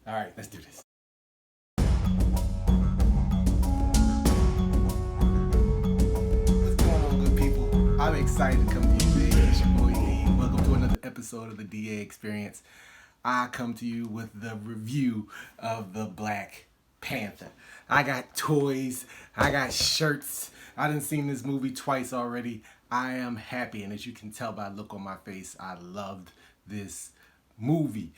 All right, let's do this. What's going on, good people? I'm excited to come to you today. It's your boy D. Welcome to another episode of the DA Experience. I come to you with the review of the Black Panther. I got toys, I got shirts. I done seen this movie twice already. I am happy, and as you can tell by the look on my face, I loved this movie.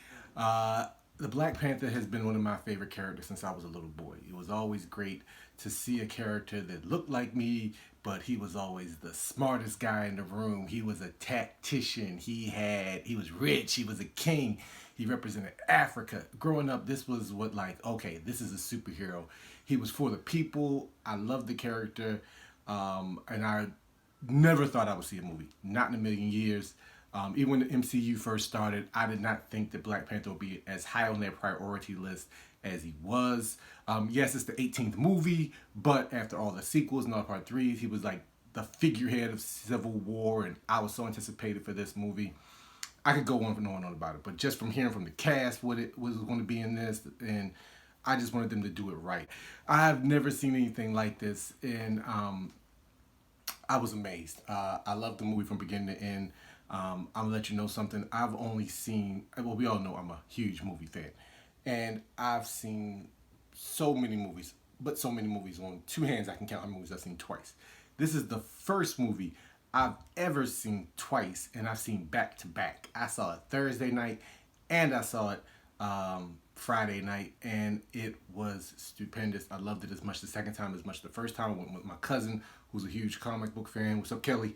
The Black Panther has been one of my favorite characters since I was a little boy. It was always great to see a character that looked like me, but he was always the smartest guy in the room. He was a tactician. He was rich. He was a king. He represented Africa. Growing up, this was what, like, okay, this is a superhero. He was for the people. I loved the character, and I never thought I would see a movie. Not in a million years. Even when the MCU first started, I did not think that Black Panther would be as high on their priority list as he was. Yes, it's the 18th movie, but after all the sequels and all part threes, he was like the figurehead of Civil War, and I was so anticipated for this movie. I could go on and on about it, but just from hearing from the cast what it was going to be in this, and I just wanted them to do it right. I've never seen anything like this, and I was amazed. I loved the movie from beginning to end. I'm gonna let you know something. I've only seen, well, we all know I'm a huge movie fan, and I've seen so many movies, but so many movies on two hands I can count how many movies I've seen twice. This is the first movie I've ever seen twice, and I've seen back to back. I saw it Thursday night, and I saw it Friday night, and it was stupendous. I loved it as much the second time as much the first time. I went with my cousin, who's a huge comic book fan. What's up, Kelly?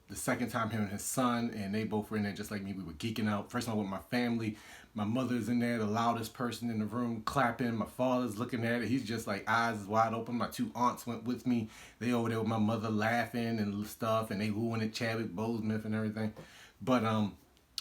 The second time, him and his son, and they both were in there just like me. We were geeking out. First time with my family. My mother's in there, the loudest person in the room, clapping. My father's looking at it. He's just like eyes wide open. My two aunts went with me. They over there with my mother laughing and stuff, and they wooing at Chadwick Boseman and everything. But all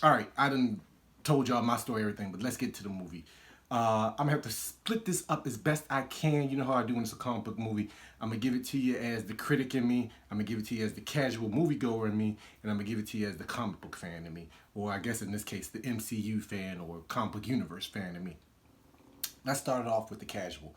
right, I done told y'all my story, everything, but let's get to the movie. I'm gonna have to split this up as best I can. You know how I do when it's a comic book movie. I'm gonna give it to you as the critic in me. I'm gonna give it to you as the casual moviegoer in me, and I'm gonna give it to you as the comic book fan in me, or I guess in this case, the MCU fan or comic book universe fan in me. Let's start it off with the casual.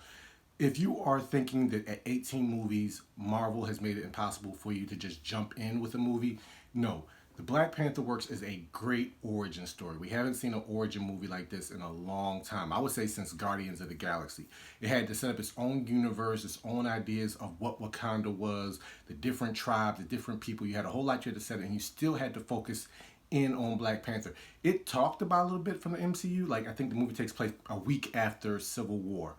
If you are thinking that at 18 movies, Marvel has made it impossible for you to just jump in with a movie, no. The Black Panther works as a great origin story. We haven't seen an origin movie like this in a long time. I would say since Guardians of the Galaxy. It had to set up its own universe, its own ideas of what Wakanda was, the different tribes, the different people. You had a whole lot you had to set it, and you still had to focus in on Black Panther. It talked about a little bit from the MCU. Like, I think the movie takes place a week after Civil War.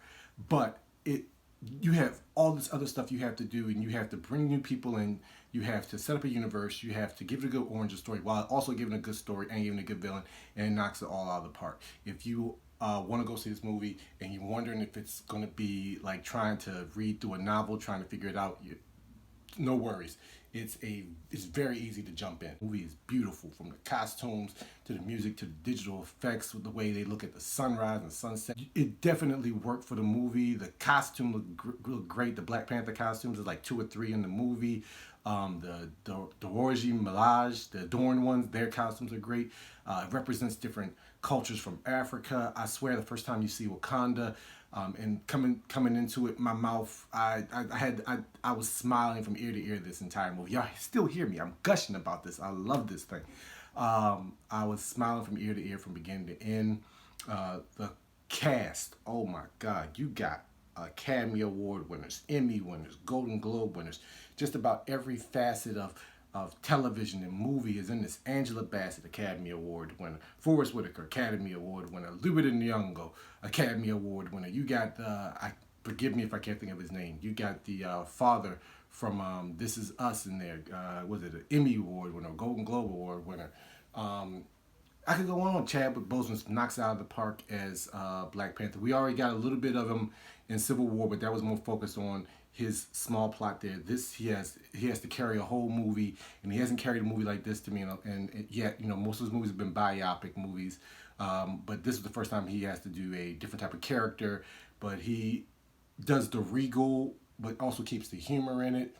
But you have all this other stuff you have to do, and you have to bring new people in. You have to set up a universe. You have to give it a good origin story while also giving a good story and giving a good villain, and it knocks it all out of the park. If you want to go see this movie and you're wondering if it's going to be like trying to read through a novel, trying to figure it out, no worries. It's very easy to jump in. The movie is beautiful, from the costumes to the music to the digital effects, with the way they look at the sunrise and sunset. It definitely worked for the movie. The costume looked great. The Black Panther costumes, there's like two or three in the movie. The Roji Malaj, the adorned ones, their costumes are great. It represents different cultures from Africa. I swear, the first time you see Wakanda, and coming into it, my mouth, I was smiling from ear to ear this entire movie. Y'all still hear me? I'm gushing about this. I love this thing. I was smiling from ear to ear from beginning to end. The cast, oh my God, you got Academy Award winners, Emmy winners, Golden Globe winners. Just about every facet of television and movie is in this. Angela Bassett, Academy Award winner. Forrest Whitaker, Academy Award winner. Lupita Nyong'o, Academy Award winner. You got, forgive me if I can't think of his name. You got the father from This Is Us in there. Was it an Emmy Award winner, Golden Globe Award winner? I could go on. Chadwick Boseman knocks it out of the park as Black Panther. We already got a little bit of him in Civil War, but that was more focused on his small plot there. This he has to carry a whole movie, and he hasn't carried a movie like this to me. And yet, most of his movies have been biopic movies, but this is the first time he has to do a different type of character. But he does the regal, but also keeps the humor in it.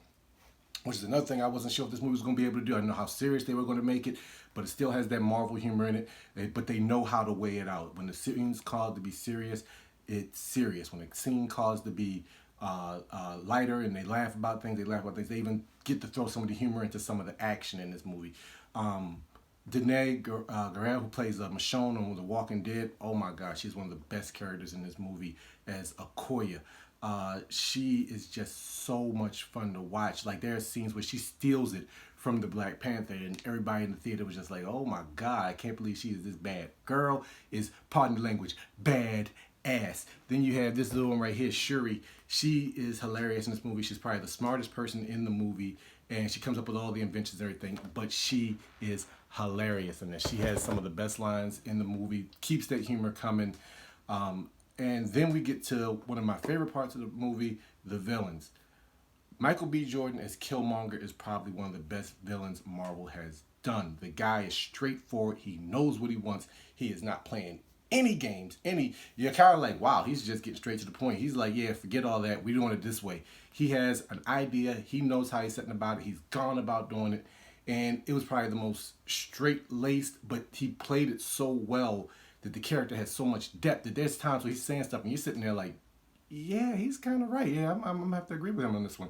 which is another thing I wasn't sure if this movie was going to be able to do. I didn't know how serious they were going to make it, but it still has that Marvel humor in it. But they know how to weigh it out. When the scene's called to be serious, it's serious. When the scene calls to be lighter and they laugh about things, they laugh about things. They even get to throw some of the humor into some of the action in this movie. Danae Guerrero, who plays Michonne on The Walking Dead, oh my gosh, she's one of the best characters in this movie as Okoye. She is just so much fun to watch. Like, there are scenes where she steals it from the Black Panther, and everybody in the theater was just like, "Oh my God, I can't believe she is this bad." Girl is, pardon the language, bad ass. Then you have this little one right here, Shuri. She is hilarious in this movie. She's probably the smartest person in the movie, and she comes up with all the inventions and everything. But she is hilarious in this. She has some of the best lines in the movie. Keeps that humor coming. And then we get to one of my favorite parts of the movie, the villains. Michael B. Jordan as Killmonger is probably one of the best villains Marvel has done. The guy is straightforward. He knows what he wants. He is not playing any games. You're kind of like, wow, he's just getting straight to the point. He's like, yeah, forget all that. We doing it this way. He has an idea. He knows how he's setting about it. He's gone about doing it. And it was probably the most straight-laced, but he played it so well that the character has so much depth that there's times where he's saying stuff and you're sitting there like, yeah, he's kind of right. Yeah, I'm gonna have to agree with him on this one.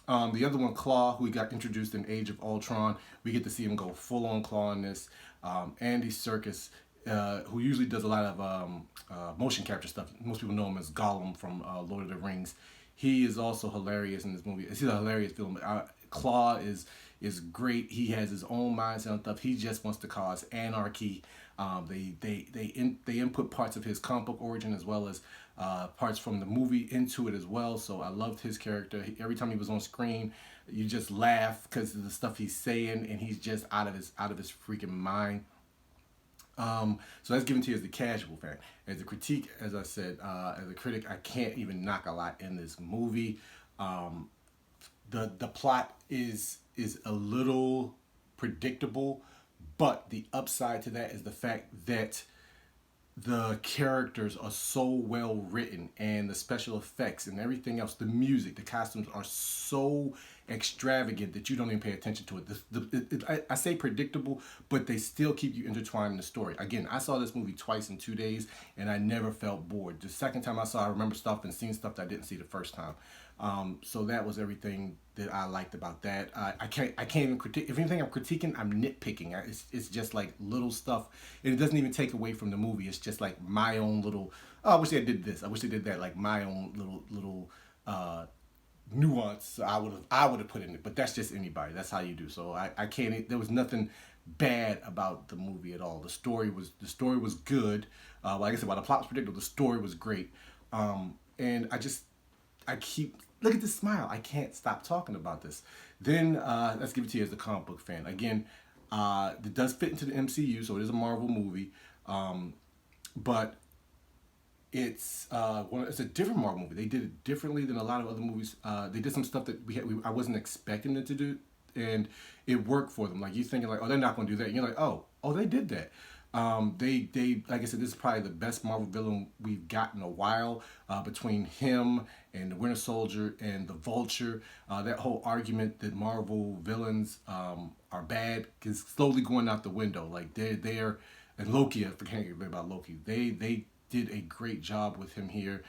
The other one, Claw, who we got introduced in Age of Ultron, we get to see him go full on Claw in this. Andy Serkis, who usually does a lot of motion capture stuff. Most people know him as Gollum from Lord of the Rings. He is also hilarious in this movie. It's a hilarious film. Claw is great. He has his own mindset and stuff. He just wants to cause anarchy. They input parts of his comic book origin as well as parts from the movie into it as well. So I loved his character. Every time he was on screen, you just laugh because of the stuff he's saying, and he's just out of his freaking mind. So that's given to you as the casual fan. As a critique, as I said, as a critic, I can't even knock a lot in this movie. The plot is a little predictable, but the upside to that is the fact that the characters are so well written, and the special effects and everything else, the music, the costumes are so extravagant that you don't even pay attention to it. I say predictable, but they still keep you intertwined in the story. Again, I saw this movie twice in 2 days, and I never felt bored. The second time I saw it, I remember stuff and seeing stuff that I didn't see the first time. So that was everything that I liked about that. I can't even critique. If anything, I'm critiquing. I'm nitpicking. It's just like little stuff, and it doesn't even take away from the movie. It's just like my own little. Oh, I wish they did this. I wish they did that. Like my own little nuance. I would have put in it. But that's just anybody. That's how you do. So I can't. There was nothing bad about the movie at all. The story was good. Like I said, while the plot was predictable, the story was great. And I keep, look at this smile. I can't stop talking about this. Then let's give it to you as a comic book fan. Again, it does fit into the MCU, so it is a Marvel movie, but it's a different Marvel movie. They did it differently than a lot of other movies. They did some stuff that I wasn't expecting them to do, and it worked for them. Like, you're thinking like, oh, they're not going to do that. And you're like, oh, they did that. They like I said, this is probably the best Marvel villain we've got in a while. Between him and the Winter Soldier and the Vulture, that whole argument that Marvel villains are bad is slowly going out the window. Like they're and Loki, I forget about Loki. They did a great job with him here.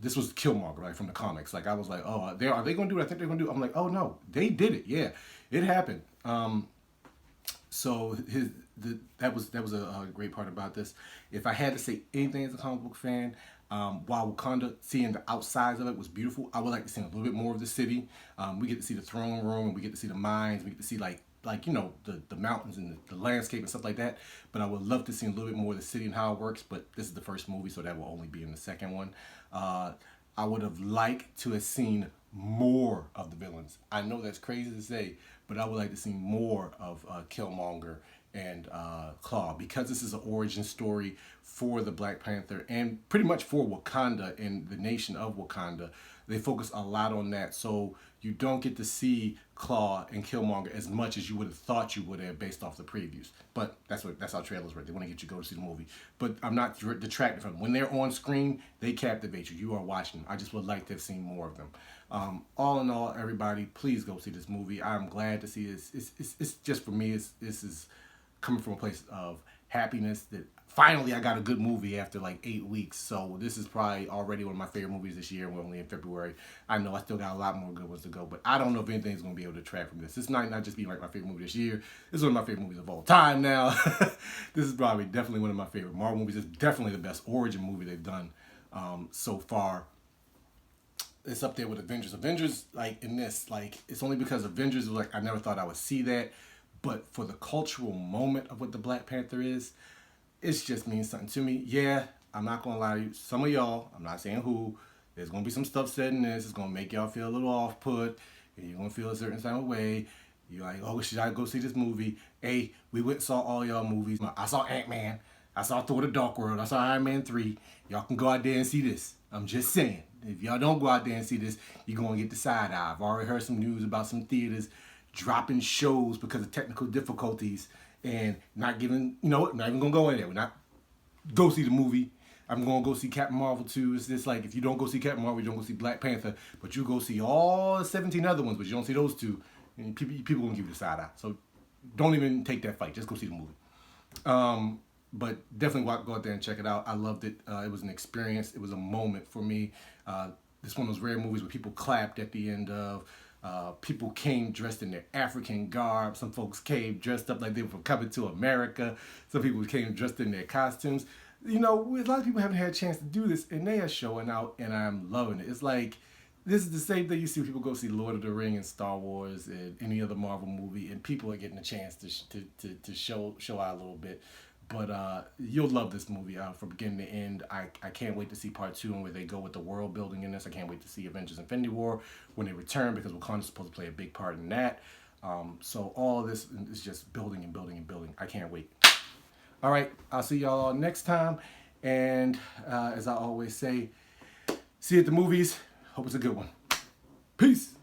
This was Killmonger, right, from the comics. Like, I was like, oh, are they going to do what I think they're going to do? I'm like, oh no, they did it. Yeah, it happened. So that was a great part about this. If I had to say anything as a comic book fan, while Wakanda, seeing the outsides of it was beautiful, I would like to see a little bit more of the city. We get to see the throne room, and we get to see the mines, we get to see like the mountains and the landscape and stuff like that. But I would love to see a little bit more of the city and how it works. But this is the first movie, so that will only be in the second one. I would have liked to have seen more of the villains. I know that's crazy to say, but I would like to see more of Killmonger and Claw, because this is an origin story for the Black Panther and pretty much for Wakanda and the nation of Wakanda. They focus a lot on that, so you don't get to see Claw and Killmonger as much as you would have thought you would have based off the previews. But that's how trailers work. They want to get you to go to see the movie. But I'm not detracting from them. When they're on screen, they captivate you. You are watching them. I just would like to have seen more of them. All in all, everybody, please go see this movie. I'm glad to see this. It's just for me. This is coming from a place of happiness that finally I got a good movie after like 8 weeks. So this is probably already one of my favorite movies this year. We're only in February. I know I still got a lot more good ones to go, but I don't know if anything's going to be able to track from this. This might not just be like my favorite movie this year. This is one of my favorite movies of all time now. This is probably definitely one of my favorite Marvel movies. It's definitely the best origin movie they've done so far. It's up there with Avengers. Avengers, like in this, like it's only because Avengers was like I never thought I would see that. But for the cultural moment of what the Black Panther is, it just means something to me. Yeah, I'm not going to lie to you. Some of y'all, I'm not saying who, there's going to be some stuff said in this. It's going to make y'all feel a little off-put. And you're going to feel a certain type of way. You're like, oh, should I go see this movie? Hey, we went and saw all y'all movies. I saw Ant-Man. I saw Thor the Dark World. I saw Iron Man 3. Y'all can go out there and see this. I'm just saying. If y'all don't go out there and see this, you're going to get the side eye. I've already heard some news about some theaters dropping shows because of technical difficulties and not giving, you know what, not even gonna go in there. We're not go see the movie. I'm gonna go see Captain Marvel 2. It's just like if you don't go see Captain Marvel, you don't go see Black Panther, but you go see all 17 other ones, but you don't see those two, and people gonna give you the side eye. So don't even take that fight. Just go see the movie. But definitely go out there and check it out. I loved it. It was an experience. It was a moment for me. This one of those rare movies where people clapped at the end of. People came dressed in their African garb. Some folks came dressed up like they were from Coming to America. Some people came dressed in their costumes. You know, a lot of people haven't had a chance to do this, and they are showing out, and I'm loving it. It's like, this is the same thing you see when people go see Lord of the Rings and Star Wars and any other Marvel movie, and people are getting a chance to show out a little bit. But you'll love this movie from beginning to end. I can't wait to see part 2 and where they go with the world building in this. I can't wait to see Avengers Infinity War when they return because Wakanda's supposed to play a big part in that. So all of this is just building and building and building. I can't wait. All right, I'll see y'all next time. And as I always say, see you at the movies. Hope it's a good one. Peace.